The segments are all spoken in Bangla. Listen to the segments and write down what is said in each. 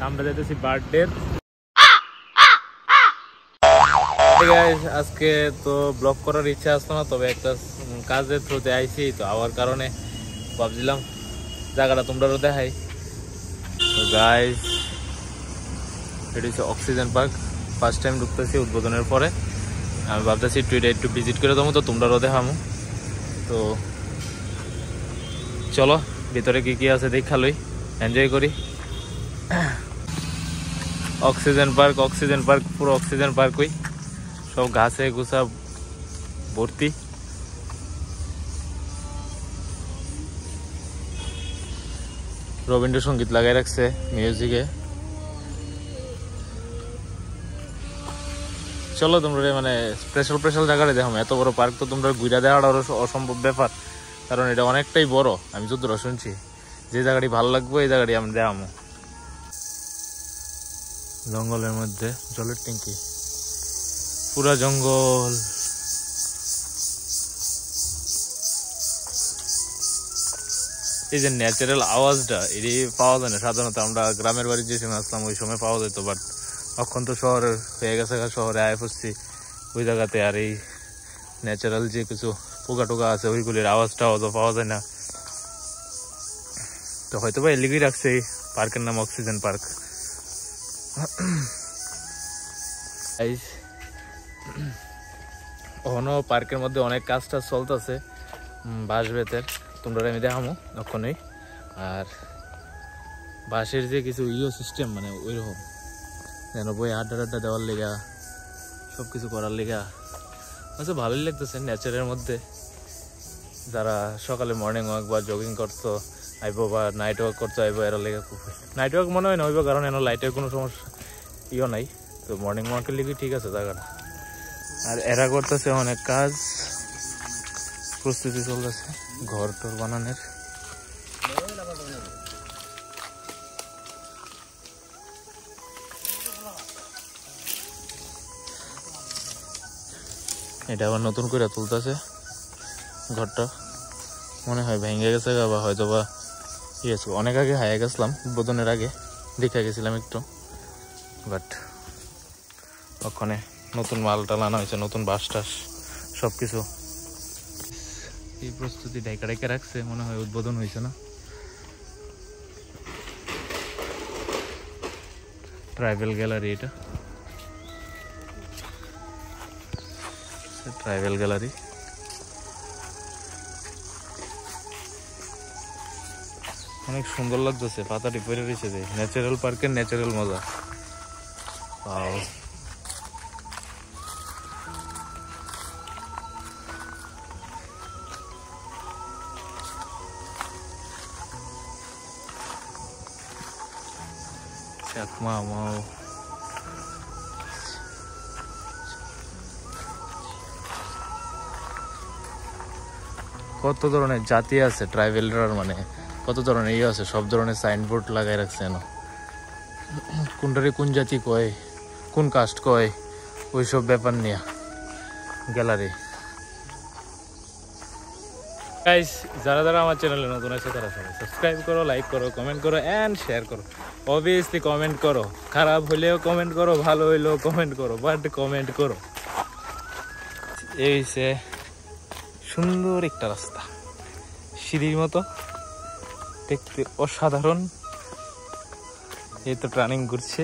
আমরা যাইতেছি বার্থডে। আজকে তো ব্লগ করার ইচ্ছা আসতো না, তবে একটা কাজের থ্রুতে আইছি, তো আওয়ার কারণে ভাবছিলাম জায়গাটা তোমরাও দেখাই। তো গাইস, এটা হচ্ছে অক্সিজেন পার্ক। ফার্স্ট টাইম ঢুকতেছি উদ্বোধনের পরে। আমি ভাবতেছি একটু ভিজিট করে দেবো, তো তোমরাও দেখামো। তো চলো ভিতরে কি কি আছে দেখালই, এনজয় করি। অক্সিজেন পার্ক পুরো অক্সিজেন পার্কই, সব গাছে গুছা ভর্তি। রবীন্দ্রসঙ্গীত লাগাই রাখছে মিউজিকে। চলো তোমরা মানে স্পেশাল জায়গাটা দেখো। এত বড় পার্ক তো তোমরা ঘুরে দেওয়াটা অসম্ভব ব্যাপার, কারণ এটা অনেকটাই বড়। আমি যতদূর শুনছি যে জায়গাটি ভালো লাগবে এই জায়গাটি আমি দেখামো। জঙ্গলের মধ্যে জলের ট্যাঙ্কি, পুরা জঙ্গল। এই যে ন্যাচারাল আওয়াজটা এটি পাওয়া যায় না সাধারণত। আমরা গ্রামের বাড়ি যে সময় আসলাম ওই সময় পাওয়া যেত, বাট এখন তো শহরে হয়ে গেছে, শহরে আয় পড়ছি ওই জায়গাতে। আর এই ন্যাচারাল যে কিছু পোকা টোকা আছে ওইগুলির আওয়াজটাও তো পাওয়া যায় না। তো হয়তো বা এলিগেই রাখছে এই পার্কের নাম অক্সিজেন পার্ক। এখনো পার্কের মধ্যে অনেক কাজ টাজ চলতেছে বাঁশ বেতের, তোমরা আমি দেখামো তখনই। আর বাঁশের যে কিছু সিস্টেম মানে ওইরকম যেন বই আড্ডা দেওয়ার লেগা, সবকিছু করার লেগা আচ্ছা ভালোই লাগতেছে। নেচারের মধ্যে যারা সকালে মর্নিং ওয়াক বা জগিং করতো আইব বা নাইট ওয়াক করতে আইব, এরা লেগে খুব নাইট ওয়াক মনে হয় না হইব, কারণ এনে লাইটের কোনো সমস্যা নাই। তো মর্নিং ওয়াকের লেগে ঠিক আছে জায়গাটা। আর এরা করতেছে অনেক কাজ, প্রস্তুতি চলতেছে ঘর টর বানানোর। এটা আবার নতুন করে তুলতেছে ঘরটা, মনে হয় ভেঙে গেছে বা হয়তো বা ইয়েছে। অনেক আগে হারিয়ে গেছিলাম, উদ্বোধনের আগে দেখে গেছিলাম একটু, বাট ওখানে নতুন মাল টাল আনা হয়েছে, নতুন বাস টাস সবকিছু। এই প্রস্তুতি ঢাকা রাখছে, মনে হয় উদ্বোধন হয়েছে না। ট্রাইবেল গ্যালারি, এটা ট্রাইবেল গ্যালারি। অনেক সুন্দর লাগতেছে, পাতাটি পরে রয়েছে যে ন্যাচারাল পার্কের ন্যাচারাল মজা। কত ধরনের জাতি আছে ট্রাইবেলরার, মানে কত ধরনের আছে, সব ধরনের সাইনবোর্ড লাগাই রাখছে। কোনটারে কোন জাতি কয়, কোন কাস্ট কয়, ওইসব ব্যাপার নিয়ে গ্যালারি। গাইস, যারা আমার চ্যানেলে নতুন আছে তারা সবাই সাবস্ক্রাইব করো, লাইক করো, কমেন্ট করো এন্ড শেয়ার করো। অবভিয়াসলি কমেন্ট করো, খারাপ হইলেও কমেন্ট করো, ভালো হইলেও কমেন্ট করো, বাট কমেন্ট করো। এই সে সুন্দর একটা রাস্তা, সিঁড়ির মতো দেখতে অসাধারণ। এই তো ট্রানিং ঘুরছে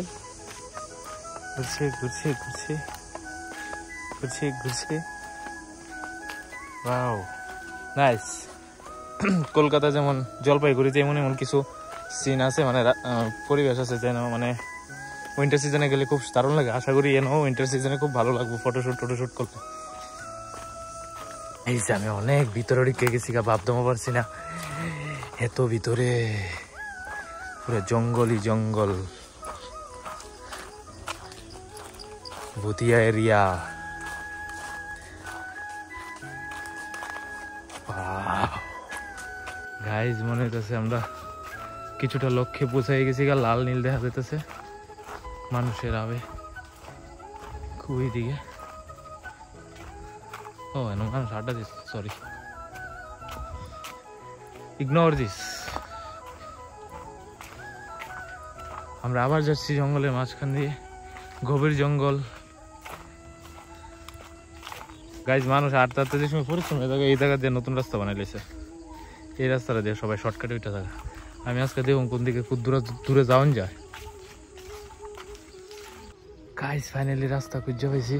ঘুরছে ঘুরছে ঘুরছে ঘুরছে ঘুরছে। Wow nice. কলকাতা যেমন জলপাইগুড়িতে এমন এমন কিছু সিন আছে, মানে পরিবেশ আছে যেন মানে উইন্টার সিজনে গেলে খুব দারুণ লাগে। আশা করি এনো উইন্টার সিজনে খুব ভালো লাগবে ফটোশুট করতে। এই যে আমি অনেক ভিতরে ঢুকে গেছি, ভাবতেও পারছি না এত ভিতরে, পুরো জঙ্গলই জঙ্গল, ভুতিয়া এরিয়া। গাইজ মনে হইতেছে আমরা কিছুটা লক্ষ্যে পৌঁছাই গেছি। লাল নীল দেখা যাইতেছে, মানুষের আবে খুবই দিকে। ও মানুষ আড্ডা দিচ্ছে। Sorry, ignore this. আমরা আবার যাচ্ছি জঙ্গলের মাঝখান দিয়ে, গভীর জঙ্গল। গাইজ মানুষ আটতে আটতে যে সময় পরিশ্রম, এই জায়গা দিয়ে নতুন রাস্তা বানাইলেছে। এই রাস্তাটা দিয়ে সবাই শর্টকাটে ওইটা জায়গা। আমি আজকে দেখুন কোন দিকে খুব দূরে যাওয়ান যায়। গাইজ ফাইনালি রাস্তা খুঁজে পাইছি,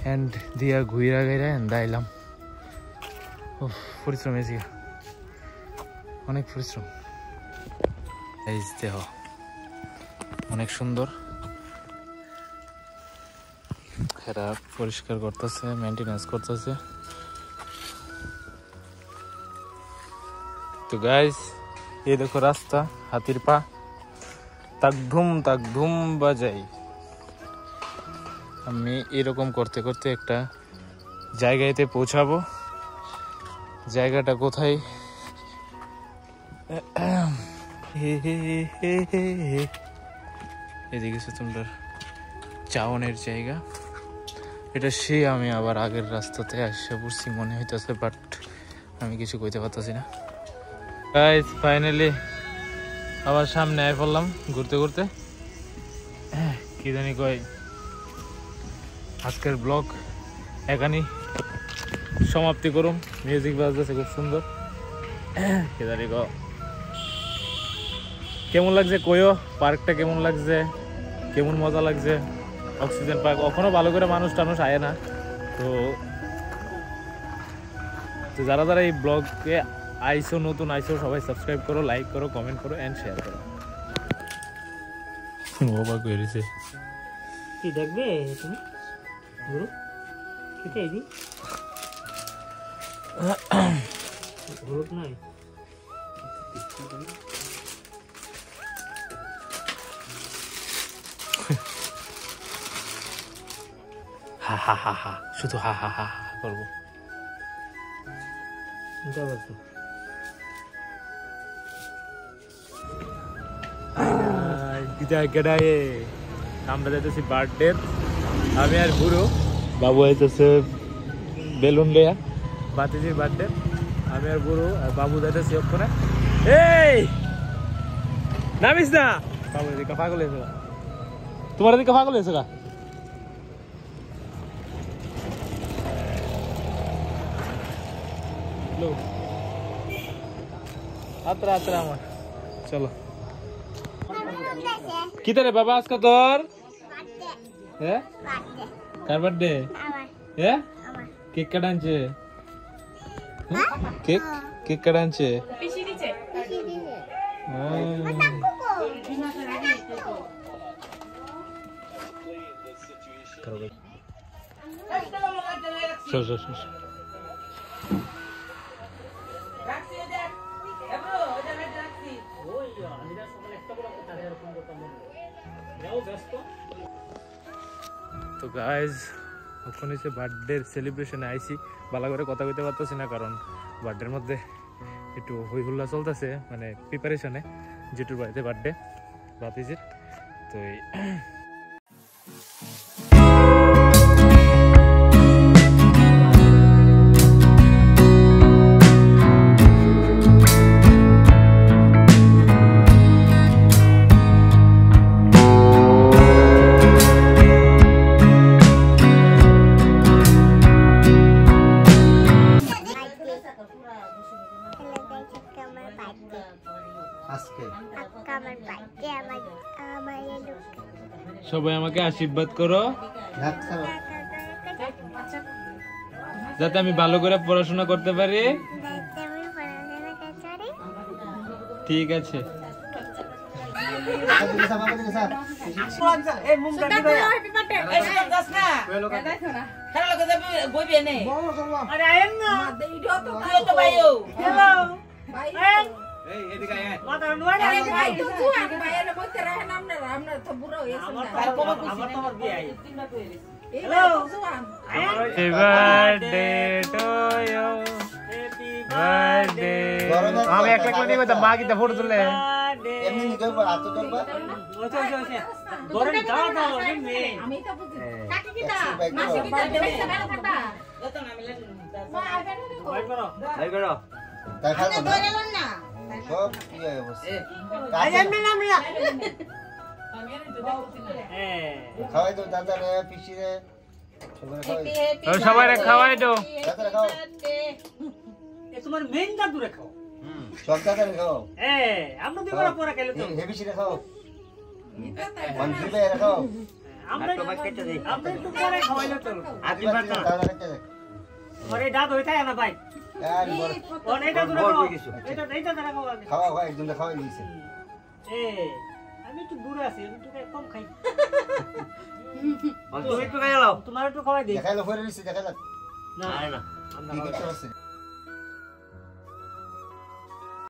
হ্যান্ড দিয়া ঘুইরা গাইরা দাইলাম। ও পরিশ্রম হয়েছি, অনেক পরিশ্রম। এই দেহ অনেক সুন্দর, এরা পরিষ্কার করতেছে, মেনটেনেন্স করতেছে। তো গাইস এই দেখো রাস্তা, হাতির পা তাক ধুম বাজাই। আমি এরকম করতে করতে একটা জায়গাতে পৌঁছাবো। জায়গাটা কোথায়? এদিকে তোমরা চাওনের জায়গা, এটা সে আমি আবার আগের রাস্তাতে আসে পড়ছি মনে হইতেছে, বাট আমি কিছু কইতে পারতেছি না। গাইস ফাইনালি আবার সামনে আয় পড়লাম ঘুরতে ঘুরতে। কি জানি কয়, আজকের ব্লগ এখানেই সমাপ্তি করুম। মিউজিক বাজতেছে খুব সুন্দর। কি জানি কেমন লাগছে কইও, পার্কটা কেমন লাগছে, কেমন মজা লাগছে। অক্সিজেন পার্ক এখনো ভালো করে মানুষ টানুষ আয় না। তো যারা যারা এই ব্লগে আইসো, নতুন আইসো, সবাই সাবস্ক্রাইব করো, লাইক করো, কমেন্ট করো এন্ড শেয়ার করো। অবাক হয়ে গেছে। কি দেখবে তুমি গুরু? কেটে দি গুরু নাই। হা হা হা হা, শুধু হা হা হা হা করবো। আমরা যাইতেছি বার্থডে, আমি আর বুড়ো, বাবু যাইতেছে বেলুন লইয়া, বাতিজির বার্থডে। আমি আর বুড়ো আর বাবু যাইতেছি ওখানে। এই নামিস না, বাবু এদিকে পাগল হয়েছে, তোমার এদিকে পাগল হয়েছে গা। আত্রা আত্রা আমার চলো। কি রে বাবা আজকে তোর? হ্যাঁ কার বার্থডে? হ্যাঁ কেক কাটানছে, কেক কেক কাটানছে। তো গাইজ ওখানে সে বার্থডে সেলিব্রেশনে আইসি, ভালো করে কথা কইতে পারতেছি না কারণ বার্থডের মধ্যে একটু হই হুল্লা চলতেছে, মানে প্রিপারেশনে। যেটুর বাড়িতে বার্থডে বাতিজির, তো সবাই আমাকে আশীর্বাদ করো যাতে আমি ভালো করে পড়াশোনা করতে পারি। ঠিক আছে। আমি এক লাখ নিয়ে মা কিতা ফটো তুলে আমি বাইর করো ভাই করো তাই খাবো না সব কি হয় অবস্থা খাওয়াই তো দাদা রে পিসি রে সবাই খাওয়াই দাও দাদা খাও এ তোমার মেইন দাদু রে খাও সব দাদা রে খাও আমরা দিবার পরে খেলে তো হে পিসি রে খাও মন্দিরে রে খাও আমরা একটু পরে খাওয়াইলে তো আদি বাটা দাদা রে কে পরে দাঁত হইতা না ভাই আর বড় কোন এটা দূরে খাও এটা দাঁড়া খাও খাওয়া খাওয়া একজন খাওয়াই দিয়েছে আমি একটু দূরে আছি আমি একটু কম খাই তুমি একটু খাই নাও তোমার একটু খাওয়াই দিই দেখাইলো ফেরে দিছে দেখাইলো না না আমরা কি করতে পারছে